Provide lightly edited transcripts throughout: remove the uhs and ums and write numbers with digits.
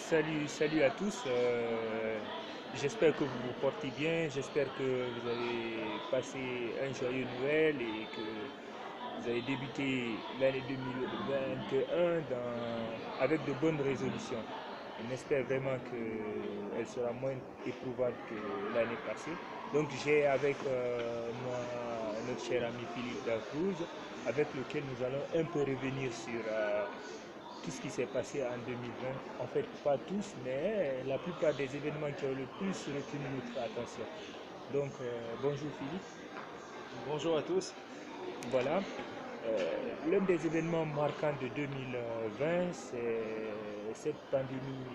salut à tous. J'espère que vous vous portez bien. J'espère que vous avez passé un joyeux Noël et que vous avez débuté l'année 2021 avec de bonnes résolutions. On espère vraiment qu'elle sera moins éprouvante que l'année passée. Donc j'ai avec moi notre cher ami Philippe Dacruz, avec lequel nous allons un peu revenir sur tout ce qui s'est passé en 2020. En fait, pas tous, mais la plupart des événements qui ont le plus retenu notre attention. Donc, bonjour Philippe. Bonjour à tous. Voilà. L'un des événements marquants de 2020, c'est cette pandémie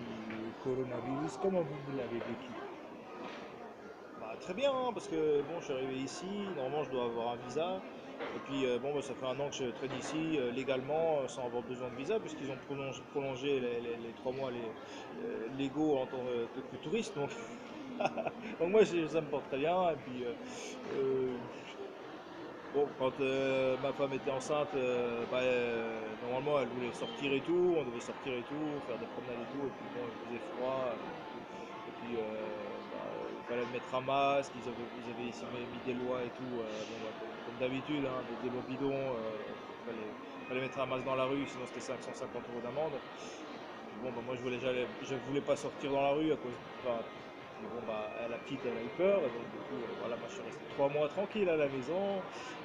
coronavirus. Comment vous l'avez vécu? Bah, très bien, hein, parce que bon, je suis arrivé ici, normalement je dois avoir un visa. Et puis bon, bah, ça fait un an que je traîne ici légalement, sans avoir besoin de visa, puisqu'ils ont prolongé les 3 mois légaux en tant que touriste. Donc moi ça me porte très bien. Et puis euh, bon, quand ma femme était enceinte, normalement elle voulait sortir et tout, on devait sortir et tout, faire des promenades et tout. Et puis bon, il faisait froid. Et puis, il fallait mettre un masque, ils avaient ici mis des lois et tout, bon, bah, comme d'habitude, hein, des lois bidons, fallait mettre un masque dans la rue, sinon c'était 550 euros d'amende. Puis bon, bah, moi je voulais pas sortir dans la rue à cause, enfin, puis bon, bah, la petite elle a eu peur, donc du coup, voilà, moi je suis resté 3 mois tranquille à la maison,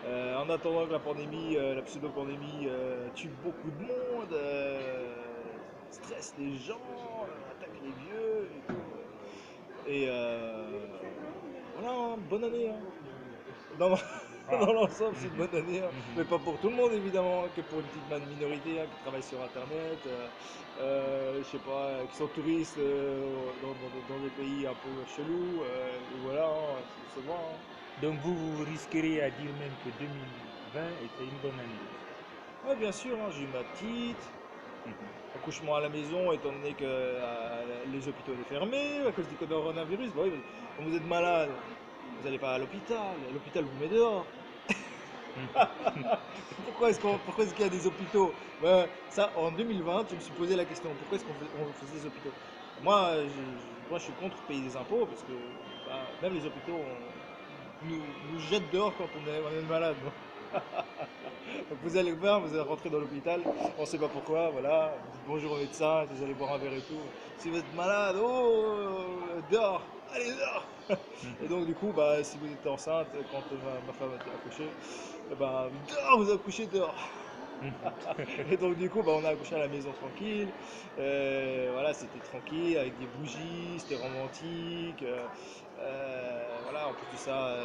en attendant que la pandémie, la pseudo-pandémie tue beaucoup de monde, stresse les gens, attaque les vieux et tout. Et voilà, hein, bonne année, hein. Dans, Ah. dans l'ensemble, c'est une Mhm. bonne année, hein. Mais Mhm. pas pour tout le monde, évidemment, hein, que pour une petite minorité, hein, qui travaille sur Internet, je sais pas, qui sont touristes dans des pays un peu chelous. Et voilà, hein, ça se voit, hein. Donc vous risqueriez à dire même que 2020 était une bonne année. Ouais, bien sûr, hein, j'ai eu ma petite. Mhm. Accouchement à la maison, étant donné que les hôpitaux étaient fermés à cause du coronavirus. Bah oui, quand vous êtes malade, vous n'allez pas à l'hôpital. L'hôpital vous met dehors. Mhm. Pourquoi est-ce qu'il y a des hôpitaux? Ouais, ça, en 2020, je me suis posé la question, pourquoi est-ce on faisait des hôpitaux? Moi, moi, je suis contre payer des impôts parce que bah, même les hôpitaux nous jettent dehors quand on est malade. Donc vous allez voir, vous allez rentrer dans l'hôpital, on ne sait pas pourquoi, voilà, vous dites bonjour au médecin, vous allez boire un verre et tout. Si vous êtes malade, oh, dehors, allez dehors! Et Mhm. donc du coup, bah, si vous êtes enceinte, quand ma femme a été accouchée, eh ben, dehors, vous accouchez dehors. Et donc du coup, bah, on a accouché à la maison tranquille. Voilà, c'était tranquille avec des bougies, c'était romantique. Voilà, en plus de ça,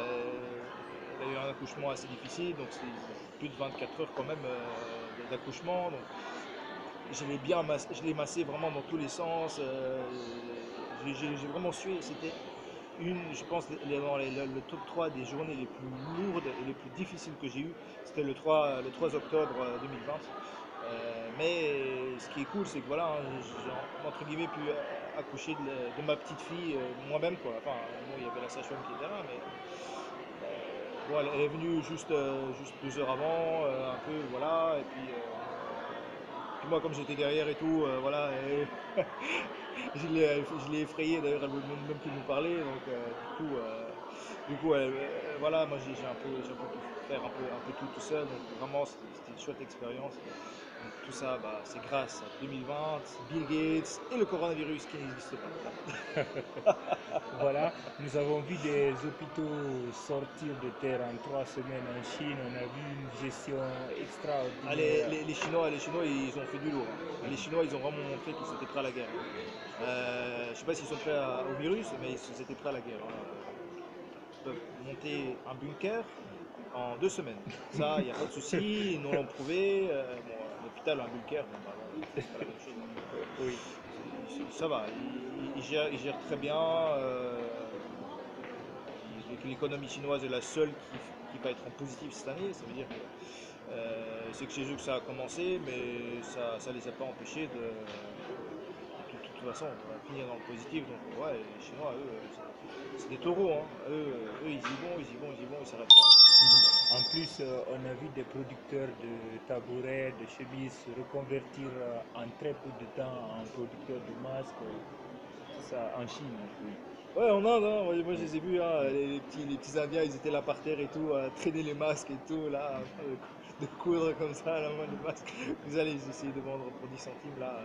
elle a eu un accouchement assez difficile, donc c'était plus de 24 heures quand même d'accouchement. Donc je l'ai massé vraiment dans tous les sens. J'ai vraiment sué. C'était je pense, le top 3 des journées les plus lourdes et les plus difficiles que j'ai eues. C'était le 3 octobre 2020. Mais ce qui est cool, c'est que voilà, hein, j'ai entre guillemets pu accoucher de ma petite fille moi-même, quoi. Enfin, bon, il y avait la sage-femme qui était là, mais bon, elle est venue juste 2 heures avant, un peu, voilà. Puis moi, comme j'étais derrière et tout, voilà, et je l'ai effrayée. D'ailleurs, elle ne veut même plus nous parler. Donc, du coup, voilà, moi j'ai un peu pu faire un peu tout seul. Donc, vraiment, c'était une chouette expérience. Donc, tout ça, bah, c'est grâce à 2020, Bill Gates et le coronavirus qui n'existe pas. Voilà, nous avons vu des hôpitaux sortir de terre en 3 semaines en Chine. On a vu une gestion Ah, extraordinaire. Les Chinois, ils ont fait du lourd, hein. Les Mhm. Chinois, ils ont vraiment montré qu'ils étaient prêts à la guerre, hein. Je sais pas s'ils sont prêts au virus, mais ils étaient prêts à la guerre, hein. Ils peuvent monter un bunker en 2 semaines. Ça, il n'y a pas de souci, ils nous l'ont prouvé. Bon, un hôpital, un bunker, bon, bah voilà, c'est pas la même chose, hein. Oui. Ça va, ils gèrent très bien. L'économie chinoise est la seule qui va être en positif cette année. Ça veut dire que c'est que chez eux que ça a commencé, mais ça ne les a pas empêchés de toute façon, on va finir dans le positif. Donc, ouais, les Chinois, eux, c'est des taureaux. Hein. Eux, ils y vont, ils y vont, ils y vont, ils s'arrêtent pas. En plus, on a vu des producteurs de tabourets, de chemises se reconvertir en très peu de temps en producteurs de masques. Ça, en Chine, oui. Ouais, en Inde, hein, moi, je Oui, les ai vus, hein, oui. les petits Indiens, ils étaient là par terre et tout, à traîner les masques et tout, là, en train de coudre comme ça à la main les masques. Vous allez essayer de vendre pour 10 centimes, là.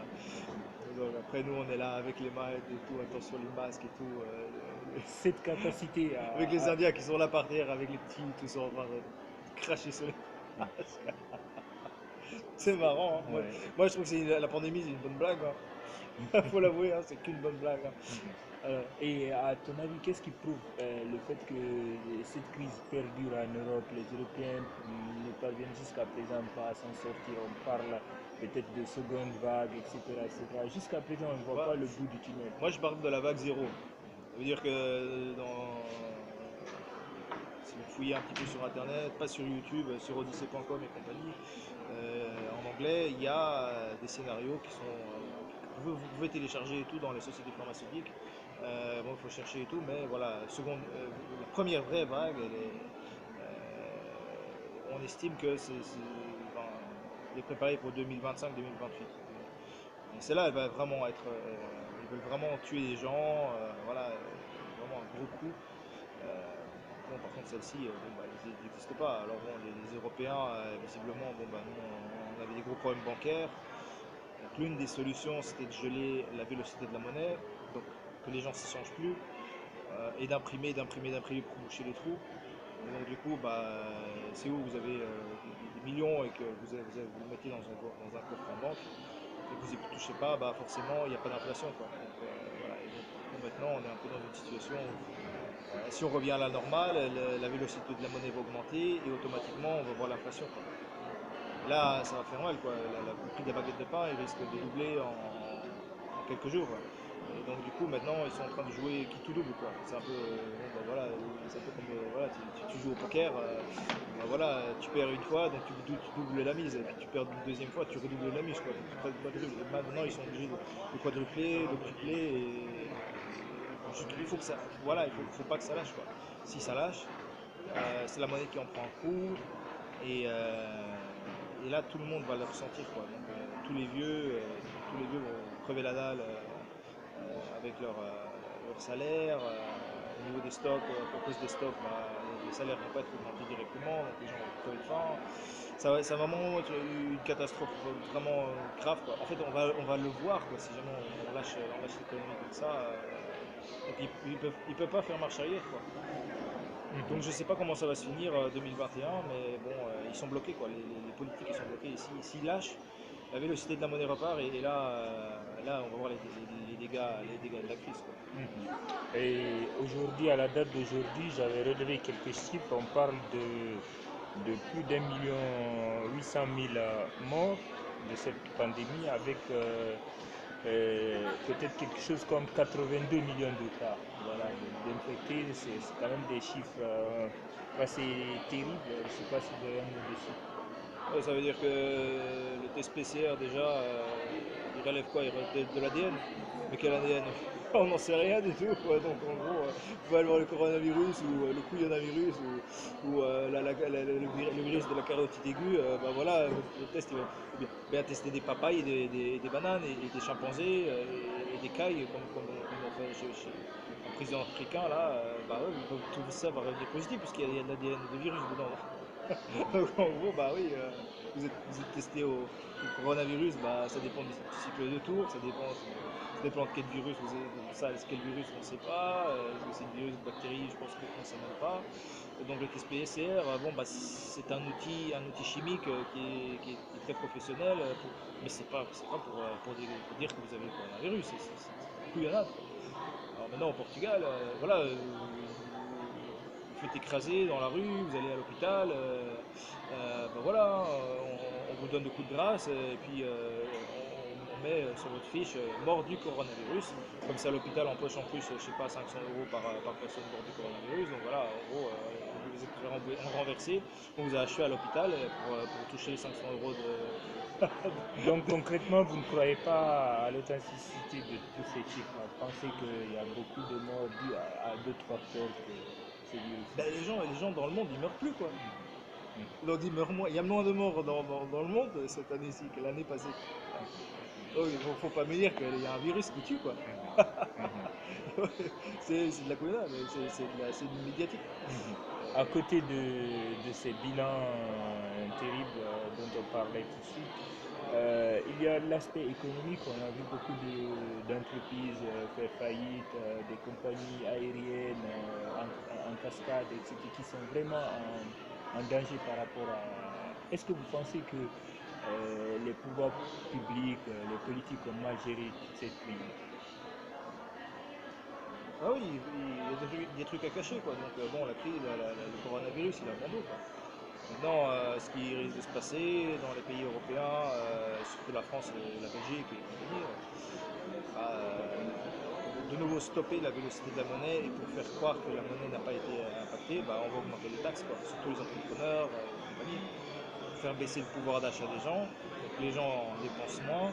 Donc après, nous, on est là avec les mains et tout, attention les masques et tout. Cette capacité Avec les Indiens qui sont là par terre, avec les petits, tout ça, en train de cracher sur les masques. C'est marrant, hein. ouais. Moi, je trouve que la pandémie, c'est une bonne blague. Hein. Faut l'avouer, hein, c'est qu'une bonne blague. Hein. Et à ton avis, qu'est-ce qui prouve le fait que cette crise perdure en Europe? Les Européens ne parviennent jusqu'à présent pas à s'en sortir. On parle peut-être de seconde vague, etc., etc. Jusqu'à présent, on ne voit Moi, pas le bout du tunnel. moi, je parle de la vague zéro. Ça veut dire que si vous fouillez un petit peu sur internet, pas sur YouTube, sur odyssey.com et compagnie, en anglais, il y a des scénarios qui sont. Vous pouvez télécharger et tout dans les sociétés pharmaceutiques. Bon, il faut chercher et tout, mais voilà, la première vraie vague, on estime que enfin, elle est préparée pour 2025-2028. Et celle-là, elle va vraiment être. Ils veulent vraiment tuer les gens, voilà, vraiment un gros coup. Bon, par contre, celle-ci, bon, bah, ils n'existent pas. Alors, bon, les Européens, visiblement, bon, bah, nous, on avait des gros problèmes bancaires. Donc, l'une des solutions, c'était de geler la vélocité de la monnaie, donc que les gens ne s'échangent plus, et d'imprimer pour boucher les trous. Et donc, du coup, bah, c'est où vous avez des millions et que vous le mettez dans un coffre en banque et que vous n'y touchez pas, bah, forcément, il n'y a pas d'inflation, quoi. Donc, voilà. Et donc, nous, maintenant, on est un peu dans une situation où si on revient à la normale, la vélocité de la monnaie va augmenter et automatiquement on va voir l'inflation, quoi. Et là, ça va faire mal, quoi. Le prix de la baguette de pain, il risque de doubler en quelques jours, quoi. Et donc du coup, maintenant, ils sont en train de jouer qui tout double, quoi. C'est un peu, bon, bah, voilà, c'est un peu comme, voilà, tu joues au poker, bah, voilà, tu perds une fois, donc tu doubles la mise, et puis tu perds une deuxième fois, tu redoubles la mise, quoi. Tu quadruples. Et maintenant, ils sont obligés de quadrupler, de tripler, et il faut que ça, voilà, faut pas que ça lâche, quoi. Si ça lâche, c'est la monnaie qui en prend un coup, et là tout le monde va le ressentir, quoi. Donc tous les vieux vont crever la dalle avec leur salaire. Au niveau des stocks, à cause des stocks, bah, les salaires ne vont pas être augmentés directement, donc les gens vont crever de faim. Ça va vraiment être une catastrophe vraiment grave, quoi. En fait, on va le voir, quoi, si jamais on lâche l'économie comme ça. Donc ils peuvent pas faire marche arrière, quoi. Donc je sais pas comment ça va se finir 2021, mais bon, ils sont bloqués, quoi. Les politiques, ils sont bloqués. S'ils lâchent, la vélocité de la monnaie repart, et là, là, on va voir les dégâts de la crise, quoi. Et aujourd'hui, à la date d'aujourd'hui, j'avais relevé quelques chiffres. On parle de plus d'1,8 million morts de cette pandémie, avec peut-être quelque chose comme 82 millions de cas, voilà, d'infectés. C'est quand même des chiffres assez terribles. Je ne sais pas si vous avez un mot dessus. Ouais, ça veut dire que le test PCR, déjà, il relève quoi? Il relève de l'ADN. Mais quel ADN? On n'en sait rien du tout, quoi. Donc en gros, vous pouvez avoir le coronavirus ou le couillonavirus ou le virus de la carotide aiguë. Bah voilà, le test, il va bien tester des papayes, des bananes et des chimpanzés et des cailles, comme on fait un président africain là. Bah ouais, tout ça va revenir positif puisqu'il y a de l'ADN de virus dedans. Donc en gros, bah oui, vous êtes testé au coronavirus, bah ça dépend du cycle de tour, ça dépend de quel virus vous êtes, ça, quel virus on ne sait pas, est-ce que c'est une virus, une bactérie, je pense qu'on ne sait même pas. Et donc le test PCR, bon bah c'est un outil chimique qui est très professionnel, mais c'est pas pour dire que vous avez le coronavirus, c'est couillonnade, quoi. Alors maintenant au Portugal, voilà, vous faites écraser dans la rue, vous allez à l'hôpital, ben voilà, on vous donne le coup de grâce et puis on met sur votre fiche mort du coronavirus. Comme ça, l'hôpital empoche en plus, je sais pas, 500 euros par personne mort du coronavirus. Donc voilà, en gros, vous êtes renversé, on vous a acheté à l'hôpital pour toucher les 500 euros Donc concrètement, vous ne croyez pas à l'authenticité de tous ces chiffres. Vous pensez qu'il y a beaucoup de morts dues à d'autres facteurs que ce virus. Ben, les gens dans le monde, ils meurent plus, quoi. Mhm. Donc ils meurent moins. Il y a moins de morts dans le monde cette année-ci que l'année passée. Donc il ne faut pas me dire qu'il y a un virus qui tue, quoi. Mhm. Mhm. C'est de la couillonnade, c'est du médiatique. Mhm. À côté de ces bilans terribles dont on parlait tout de suite, il y a l'aspect économique. On a vu beaucoup d'entreprises faire faillite, des compagnies aériennes en cascade, etc., qui sont vraiment en danger par rapport à... Est-ce que vous pensez que les pouvoirs publics, les politiques ont mal géré toute cette crise? Ah oui, il y a des trucs à cacher, quoi. Donc bon, la crise, le coronavirus, il a bon dos, quoi. Maintenant, ce qui risque de se passer dans les pays européens, surtout la France et la Belgique et compagnie, bah, pour de nouveau stopper la vélocité de la monnaie et pour faire croire que la monnaie n'a pas été impactée, bah, on va augmenter les taxes, quoi, surtout les entrepreneurs et compagnie, pour faire baisser le pouvoir d'achat des gens, pour que les gens en dépensent moins.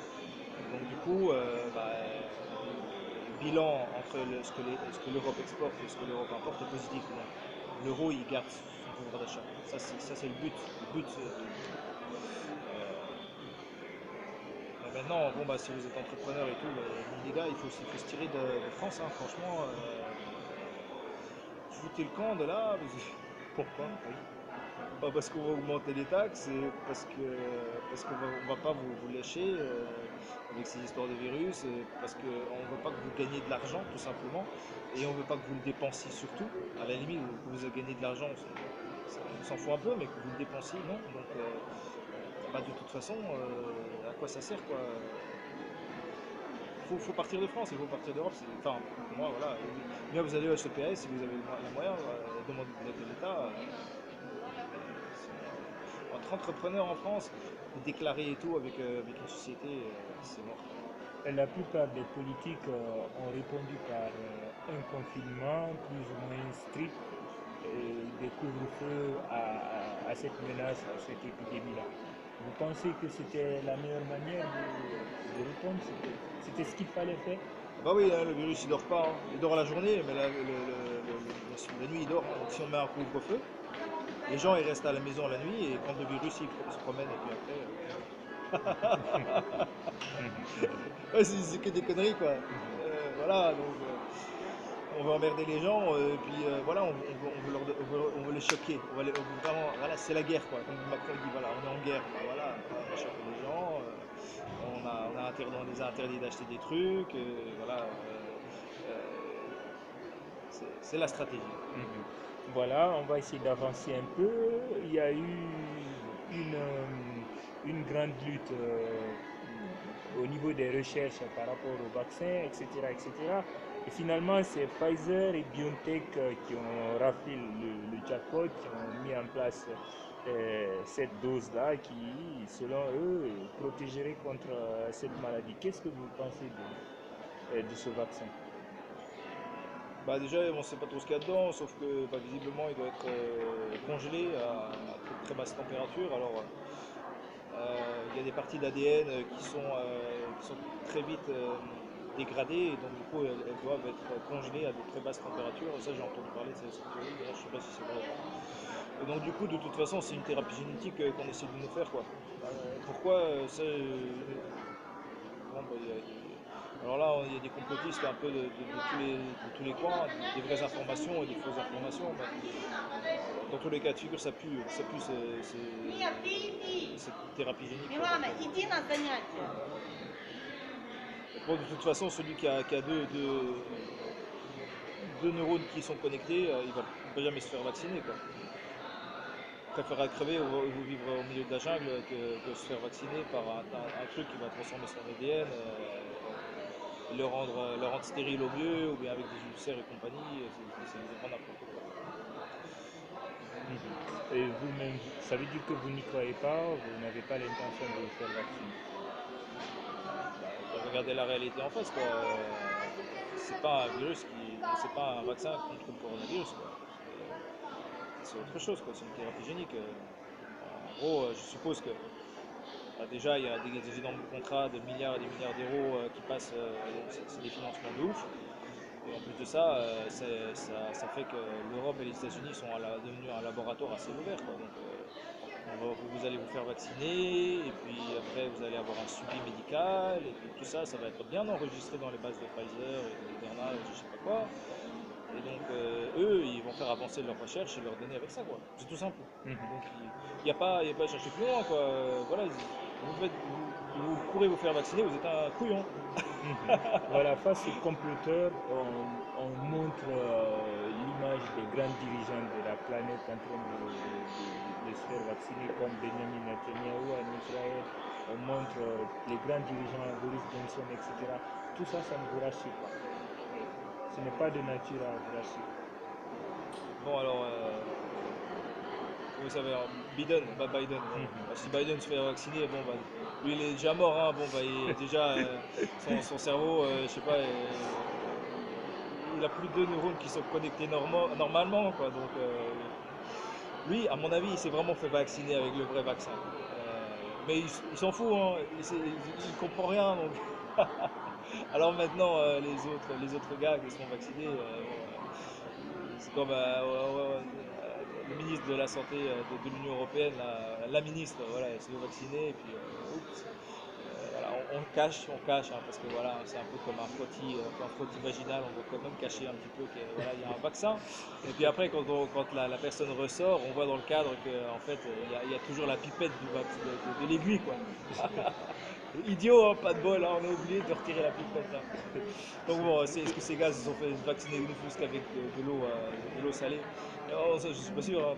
Donc du coup, le bilan entre ce que l'Europe exporte et ce que l'Europe importe est positif. Donc l'euro, il garde son pouvoir d'achat. Ça, c'est le but. Le but mais maintenant, bon, bah, si vous êtes entrepreneur et tout, bah, les gars, il faut se tirer de France, hein, franchement. Foutez le camp de là. Pourquoi? Oui. Pas parce qu'on va augmenter les taxes, et parce qu'on va pas vous lâcher avec ces histoires de virus, parce qu'on ne veut pas que vous gagniez de l'argent, tout simplement, et on ne veut pas que vous le dépensiez surtout. À la limite, que vous gagnez de l'argent, on s'en fout un peu, mais que vous le dépensiez, non. Donc, bah, de toute façon, à quoi ça sert, quoi? Faut partir de France, il faut partir d'Europe. Enfin, pour moi, voilà. Bien, vous allez au SEPS si vous avez les moyens, demandez de l'aide de l'État. Entre entrepreneurs en France, déclarer et tout avec une société, c'est mort, quoi. La plupart des politiques ont répondu par un confinement plus ou moins strict, des couvre-feux à cette menace, à cette épidémie-là. Vous pensez que c'était la meilleure manière de répondre? C'était ce qu'il fallait faire? Ah bah oui, hein, le virus il dort pas, hein. Il dort la journée, mais la nuit il dort, hein. Donc si on met un couvre-feu, les gens ils restent à la maison la nuit et quand le virus il se promène et puis après. Ouais, c'est que des conneries, quoi. Voilà, donc on veut emmerder les gens, et puis voilà, on veut les choquer. On veut vraiment, voilà, c'est la guerre, quoi. Comme Macron il dit, voilà, on est en guerre, bah voilà, on va choquer les gens. On les a interdits d'acheter des trucs, voilà. C'est la stratégie. Mhm. Voilà, on va essayer d'avancer un peu. Il y a eu une, euh, une grande lutte au niveau des recherches par rapport au vaccin, etc., etc. Et finalement, c'est Pfizer et BioNTech qui ont raflé le jackpot, qui ont mis en place cette dose-là qui, selon eux, protégerait contre cette maladie. Qu'est-ce que vous pensez de ce vaccin? Bah déjà, on ne sait pas trop ce qu'il y a dedans, sauf que bah, visiblement, il doit être congelé à très basse température. Alors, il y a des parties d'ADN qui sont très vite dégradées, et donc du coup, elles doivent être congelées à de très basses températures. Ça, j'ai entendu parler de cette théorie, d'ailleurs, je ne sais pas si c'est vrai ou pas. Et donc du coup, de toute façon, c'est une thérapie génétique qu'on essaie de nous faire, quoi. Pourquoi ça, bon, bah, alors là, il y a des complotistes un peu de tous les coins, des vraies informations et des fausses informations, mais dans tous les cas de figure, ça pue cette thérapie génique, quoi. Милана, иди на занятия. Bon, de toute façon, celui qui a deux neurones qui sont connectés, il va jamais se faire vacciner, quoi. Il préférera crever ou vivre au milieu de la jungle que se faire vacciner par un truc qui va transformer son ADN, et le rendre stérile au mieux, ou bien avec des ulcères et compagnie. C'est du grand n'importe quoi. Mhm. Et vous-même, ça veut dire que vous n'y croyez pas, vous n'avez pas l'intention de vous faire vacciner. Bah, regardez la réalité en face, quoi. C'est pas un virus c'est pas un vaccin contre le coronavirus, quoi. C'est autre chose, quoi. C'est une thérapie génique. En gros, je suppose que Déjà, il y a des énormes contrats de milliards et des milliards d'euros qui passent, c'est des financements de ouf. Et en plus de ça, ça fait que l'Europe et les États-Unis sont devenus un laboratoire à ciel ouvert, quoi. Donc, vous allez vous faire vacciner, et puis après, vous allez avoir un suivi médical, et puis tout ça, ça va être bien enregistré dans les bases de Pfizer et de Moderna, et je sais pas quoi. Et donc, eux, ils vont faire avancer leurs recherches et leur donner avec ça, quoi. C'est tout simple. Donc, il n'y a pas, y a pas à chercher plus loin, quoi. Voilà, vous courez vous faire vacciner, vous êtes un couillon. Voilà, face aux comploteurs, on montre l'image des grands dirigeants de la planète en train de se faire vacciner, comme Benjamin Netanyahu en Israël. On montre les grands dirigeants, Boris Johnson, etc. Tout ça, ça ne vous rassure pas. Ce n'est pas de nature à vous rassurer. Bon, alors, comment ça va alors, Biden, Biden. Bon. Bah, si Biden se fait vacciner, bon, bah, lui, il est déjà mort, hein. Bon, bah, déjà, son cerveau, je sais pas, il a plus de neurones qui sont connectés normalement, quoi. Donc, lui, à mon avis, il s'est vraiment fait vacciner avec le vrai vaccin. Mais il s'en fout, hein. Il comprend rien. Donc. Alors maintenant, les autres gars qui sont vaccinés, c'est comme le ministre de la Santé de l'Union Européenne, la ministre, voilà, elle se fait vacciner, et puis oups, voilà, on cache, hein, parce que voilà, c'est un peu comme un frottis vaginal, on doit quand même cacher un petit peu qu'il voilà, y a un vaccin. Et puis après, quand la personne ressort, on voit dans le cadre qu'en en fait, il y a toujours la pipette de l'aiguille, quoi. Idiot, hein, pas de bol, hein, on a oublié de retirer la pipette, hein. Donc bon, est-ce que ces gars se sont fait vacciner ne plus qu'avec de l'eau salée? Oh, ça, je suis pas sûr, hein.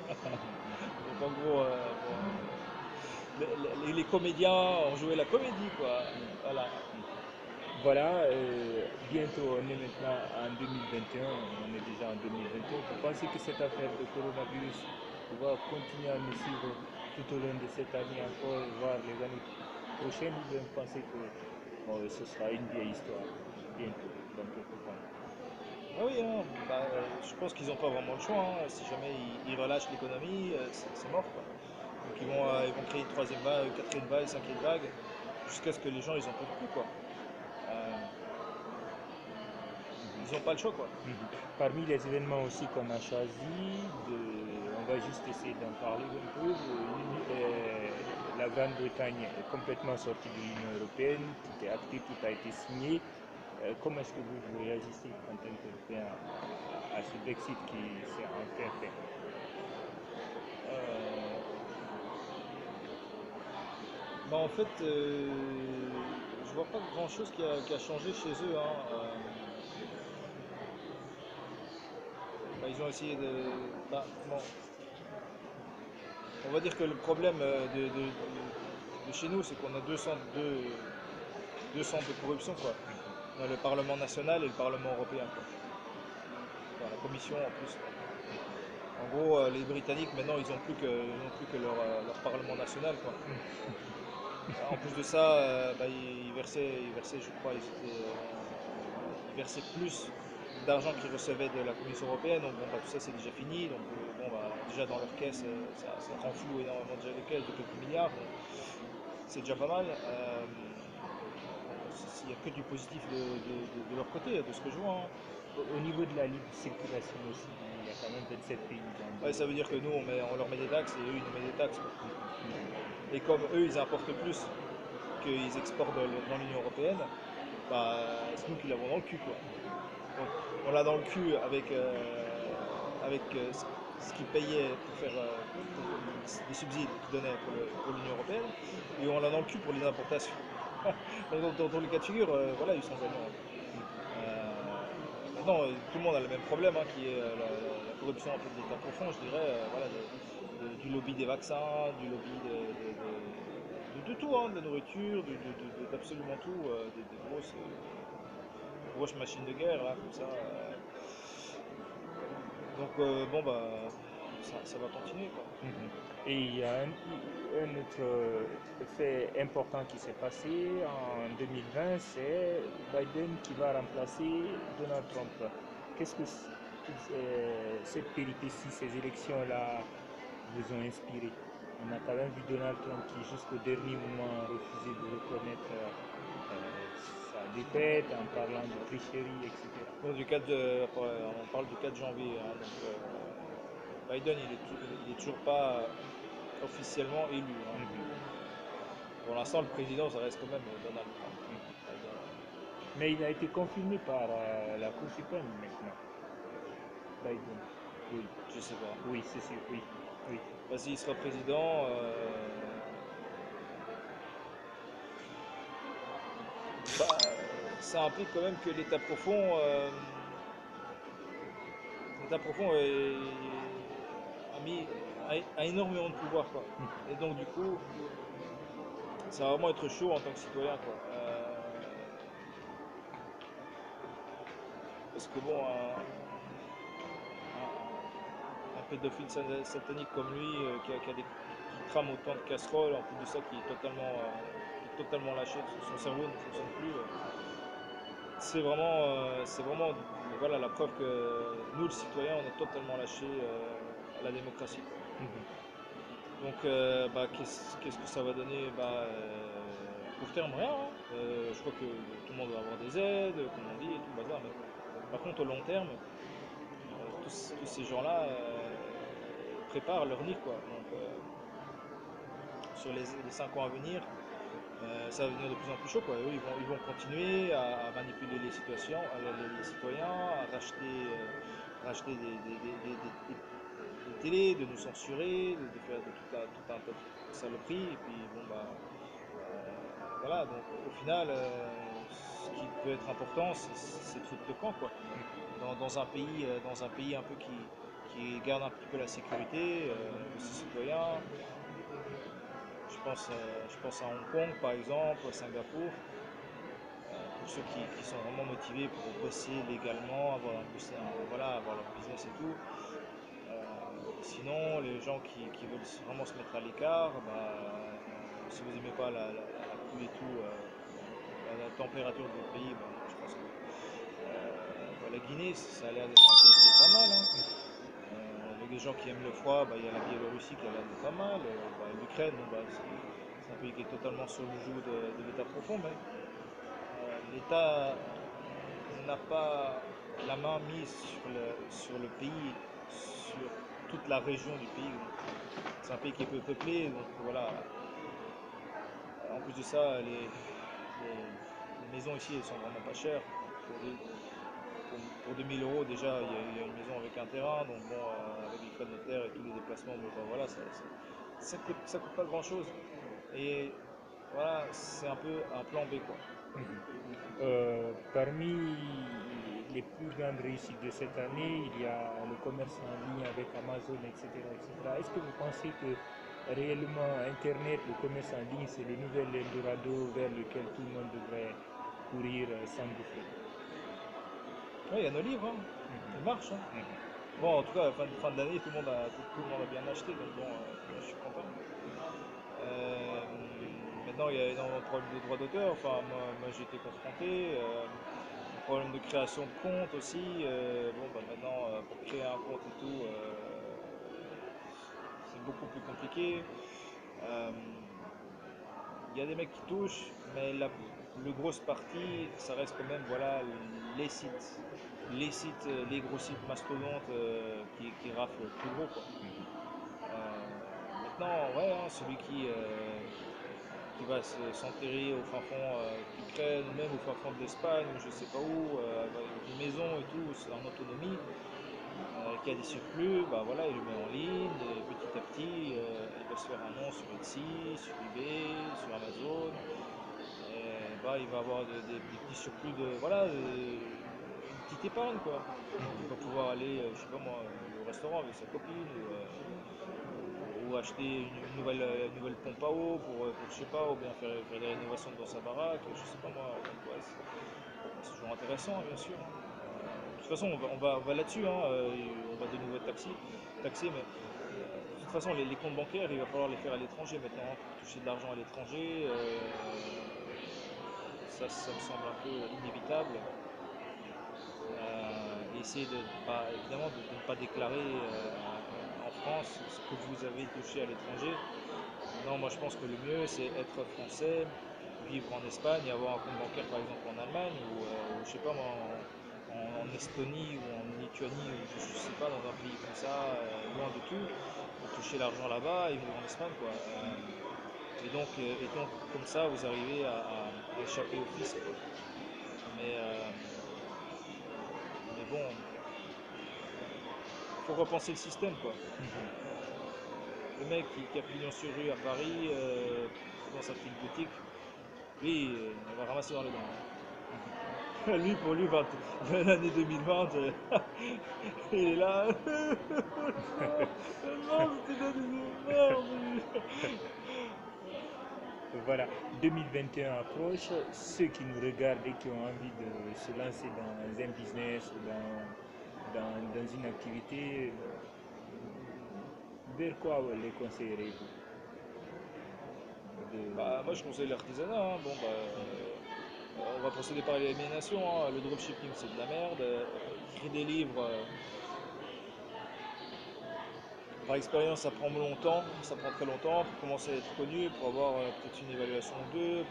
Donc en gros, les comédiens ont joué la comédie, quoi. Voilà. Voilà, bientôt, on est maintenant en 2021, on est déjà en 2021. Vous pensez que cette affaire de coronavirus va continuer à nous suivre tout au long de cette année encore, voire les années prochaines, ou bien vous pensez que bon, ce sera une vieille histoire bientôt, dans quelques temps? Ah oui, hein, bah, je pense qu'ils n'ont pas vraiment le choix, hein. Si jamais ils relâchent l'économie, c'est mort, quoi. Donc ils vont créer une troisième vague, une quatrième vague, cinquième vague, jusqu'à ce que les gens ils en peuvent plus, quoi. Euh, ils n'ont pas le choix, quoi. Parmi les événements aussi qu'on a choisi, on va juste essayer d'en parler un peu. La Grande-Bretagne est complètement sortie de l'Union européenne, tout est acté, tout a été signé. Comment est-ce que vous réagissez en tant qu'Européen à ce Brexit qui s'est enfin fait? Euh, Bah, en fait, je vois pas grand-chose qui a changé chez eux, hein. Bah, ils ont essayé de. Bah, bon, on va dire que le problème de chez nous, c'est qu'on a deux centres de corruption, quoi. On a le Parlement national et le Parlement européen, quoi. Enfin, la Commission en plus, quoi. En gros, les Britanniques, maintenant, ils n'ont plus que leur Parlement national, quoi. En plus de ça, bah, ils versaient, je crois, ils versaient plus d'argent qu'ils recevaient de la Commission européenne. Donc bon, bah, tout ça, c'est déjà fini. Donc bon, bah, déjà dans leur caisse, ça renfloue énormément déjà les caisses de quelques milliards. Donc, c'est déjà pas mal. Il n'y a que du positif de leur côté, de ce que je vois, hein. Au niveau de la libre circulation aussi, il y a quand même 27 pays Ouais, ça veut dire que nous, on leur met des taxes et eux, ils nous mettent des taxes, quoi. Et comme eux, ils importent plus qu'ils exportent dans l'Union européenne, bah, c'est nous qui l'avons dans le cul, quoi. Donc, on l'a dans le cul avec ce qu'ils payaient pour faire des subsides qu'ils donnaient pour l'Union européenne, et on l'a dans le cul pour les importations. Donc, dans tous les cas de figure, voilà, ils sont gagnants. Maintenant, tout le monde a le même problème, hein, qui est la corruption un peu de l'État profond, je dirais, voilà, du lobby des vaccins, du lobby de tout, hein, de la nourriture, d'absolument tout, des grosses machines de guerre, là, comme ça. Donc, bon, bah, ça va continuer, quoi. Et il y a un autre fait important qui s'est passé en 2020, c'est Biden qui va remplacer Donald Trump. Qu'est-ce que toutes cette péripétie, ces élections-là vous ont inspiré? On a quand même vu Donald Trump qui jusqu'au dernier moment a refusé de reconnaître sa défaite en parlant de tricherie, etc. Donc, on parle du 4 janvier, hein, donc Biden, il est toujours pas officiellement élu, hein. Pour l'instant, le président, ça reste quand même Donald Trump. Biden, Mais il a été confirmé par la Cour suprême maintenant. Biden. Oui, je sais pas. oui, c'est sûr, oui. Oui. Bah, s'il sera président, bah, ça implique quand même que l'État profond a mis a énormément de pouvoir, quoi. Et donc du coup, ça va vraiment être chaud en tant que citoyen, quoi. Parce que bon, un pédophile satanique comme lui, qui crame autant de casseroles, en plus de ça, qui est totalement lâché, son cerveau ne fonctionne plus. C'est vraiment voilà, la preuve que nous, le citoyen, on est totalement lâché à la démocratie, quoi. Donc, bah, qu'est-ce que ça va donner? Bah, à court terme, rien, hein. Je crois que tout le monde va avoir des aides, comme on dit, et tout le bazar. Mais par contre, au long terme, tous ces gens-là préparent leur nid, quoi. Donc, sur les 5 ans à venir, ça va devenir de plus en plus chaud, quoi. Eux, ils vont continuer à manipuler les situations, les citoyens, à racheter des télés, de nous censurer, de faire de tout un tas de saloperies. Et puis, bon, bah, voilà. Donc, au final, ce qui peut être important, c'est de foutre le camp, quoi. Dans un pays un peu qui garde un petit peu la sécurité de ses citoyens. Je pense à Hong Kong, par exemple, à Singapour, pour ceux qui sont vraiment motivés pour bosser légalement, voilà, avoir leur business et tout. Sinon, les gens qui veulent vraiment se mettre à l'écart, bah, si vous n'aimez pas la pluie et tout, la température de votre pays, bah, je pense que bah, la Guinée, ça a l'air d'être un pays qui est pas mal, hein. Avec des gens qui aiment le froid, bah, il y a la Biélorussie qui a l'air d'être pas mal. Bah, l'Ukraine, bon, bah, c'est un pays qui est totalement sous le joug de l'État profond, mais l'État n'a pas la main mise sur le pays, sur toute la région du pays. C'est un pays qui est peu peuplé, donc voilà. En plus de ça, les maisons ici, elles sont vraiment pas chères. Pour 2000 euros, déjà, il y a une maison avec un terrain, donc bon, avec les frais de notaire et tous les déplacements, bon, bah, voilà, ça coûte pas grand chose. Et voilà, c'est un peu un plan B, quoi. Parmi les plus grandes réussites de cette année, il y a le commerce en ligne avec Amazon, etc., etc. Est-ce que vous pensez que réellement Internet, le commerce en ligne, c'est le nouvel Eldorado vers lequel tout le monde devrait courir s'engouffrer? Oui, il y a nos livres, hein. Ils marchent, hein. Bon, en tout cas, fin de l'année, tout le monde a bien acheté, donc bon, moi, je suis content. Euh, Maintenant, il y a énormément de problèmes de droits d'auteur. Enfin, moi, j'ai été confronté. Problème de création de compte aussi. Bon, bah, maintenant, pour créer un compte et tout, c'est beaucoup plus compliqué. Euh, Il y a des mecs qui touchent, mais le grosse partie, ça reste quand même voilà, les gros sites mastodontes qui raflent le plus gros, quoi. Maintenant, ouais, hein, celui qui va s'enterrer au fin fond d'Ukraine ou même au fin fond de l'Espagne ou je sais pas où, avec une maison et tout, c'est en autonomie, qui a des surplus, bah voilà, il le met en ligne et petit à petit, il va se faire un nom sur Etsy, sur eBay, sur Amazon. Et bah, il va avoir des petits surplus voilà, une petite épargne, quoi. Il va pouvoir aller, je sais pas moi, au restaurant avec sa copine ou acheter une nouvelle pompe à eau pour je sais pas, ou bien faire des rénovations dans sa baraque, je sais pas moi. Donc, ouais, c'est toujours intéressant, hein, bien sûr, hein. De toute façon, on va là-dessus, hein, on va de nouveau taxer, mais de toute façon, les comptes bancaires, il va falloir les faire à l'étranger maintenant, hein, pour toucher de l'argent à l'étranger. Ça me semble un peu inévitable. Et essayer évidemment de ne pas déclarer en France ce que vous avez touché à l'étranger. Non, moi je pense que le mieux c'est être français, vivre en Espagne, avoir un compte bancaire par exemple en Allemagne ou je sais pas moi en Estonie ou en Lituanie ou je sais pas dans un pays comme ça, loin de tout, toucher l'argent là-bas et vivre en Espagne quoi. Et donc comme ça vous arrivez à échapper au fisc quoi. Mais, euh, mais bon, faut repenser le système quoi. Mhm. Le mec qui a pignon sur rue à Paris, dans sa petite boutique, lui, il va ramasser dans les dents, hein. Lui, pour lui, l'année 2020, il est là. Non, c'était une année de merde. Voilà, 2021 approche. Ceux qui nous regardent et qui ont envie de se lancer dans un business ou dans une activité, vers quoi les conseillerez-vous? Bah, moi, je conseille l'artisanat, hein. Bon, bah, on va procéder par l'élimination, hein. Le dropshipping, c'est de la merde. Écrire des livres, par expérience, ça prend longtemps, ça prend très longtemps pour commencer à être connu, pour avoir peut-être une évaluation ou deux,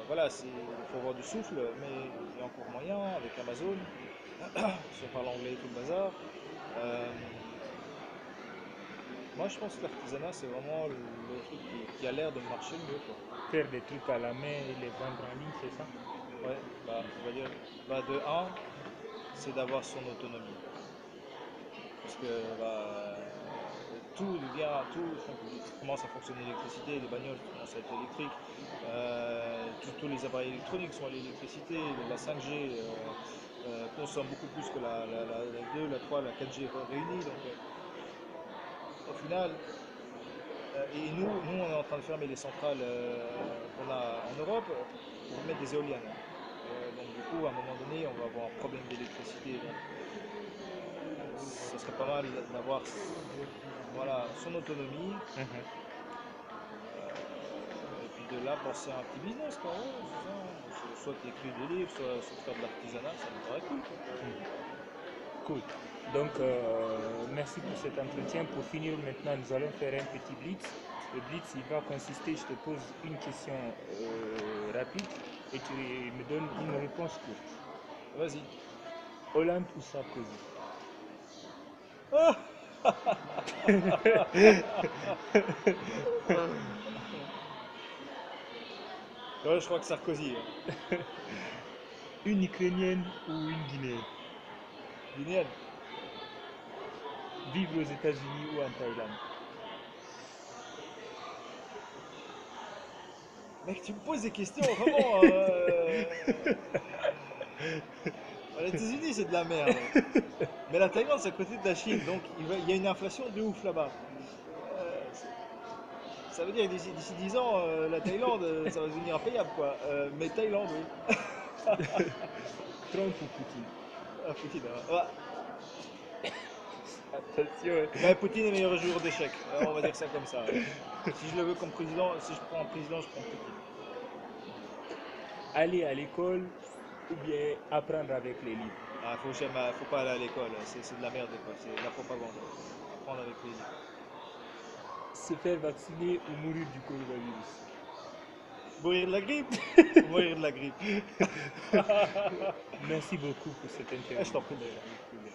voilà, il faut avoir du souffle, mais il y a encore moyen avec Amazon, si on parle anglais et tout le bazar. Euh, Moi, je pense que l'artisanat, c'est vraiment le truc qui a l'air de marcher le mieux, quoi. Faire des trucs à la main et les vendre en ligne, c'est ça? Ouais, bah, on va dire, bah, de un, c'est d'avoir son autonomie. Parce que tout commence à fonctionner l'électricité, les bagnoles commencent à être électriques, tous les appareils électroniques sont à l'électricité, la 5G consomme beaucoup plus que la 2, la 3, la 4G réunies. Donc au final, et nous, on est en train de fermer les centrales qu'on a en Europe pour mettre des éoliennes. Donc du coup, à un moment donné, on va avoir un problème d'électricité. Donc ça serait pas mal d'avoir voilà, son autonomie Mhm. et puis de là penser à un petit business quoi. Ouais, c'est ça, hein. Soit écrire des livres, soit faire de l'artisanat, ça me paraît cool quoi. Cool. Donc, merci pour cet entretien. Pour finir, maintenant, nous allons faire un petit blitz. Le blitz, il va consister, je te pose une question rapide et tu me donnes une réponse courte. Vas-y. Hollande ou Sarkozy? Ouais, je crois que Sarkozy, hein. Une Ukrainienne ou une Guinéenne? Guinéenne. Vivre aux États-Unis ou en Thaïlande? Mec, tu me poses des questions vraiment. Les États-Unis, c'est de la merde. Mais la Thaïlande, c'est à côté de la Chine, donc il y a une inflation de ouf là-bas. Euh, Ça veut dire que d'ici 10 ans, la Thaïlande, ça va devenir impayable, quoi. Mais Thaïlande, oui. Trump ou Poutine? Ah, Poutine, ouais. Attention. Mais Poutine est meilleur joueur d'échecs. On va dire ça comme ça. Si je le veux comme président, si je prends un président, je prends Poutine. Aller à l'école ou bien apprendre avec les livres? Ah, faut pas aller à l'école. C'est de la merde, l'école. C'est de la propagande. Apprendre avec les livres. Se faire vacciner ou mourir du coronavirus? Mourir de la grippe? Mourir de la grippe. Merci beaucoup pour cette Ah, je interview. t'en prie, mec. Avec plaisir.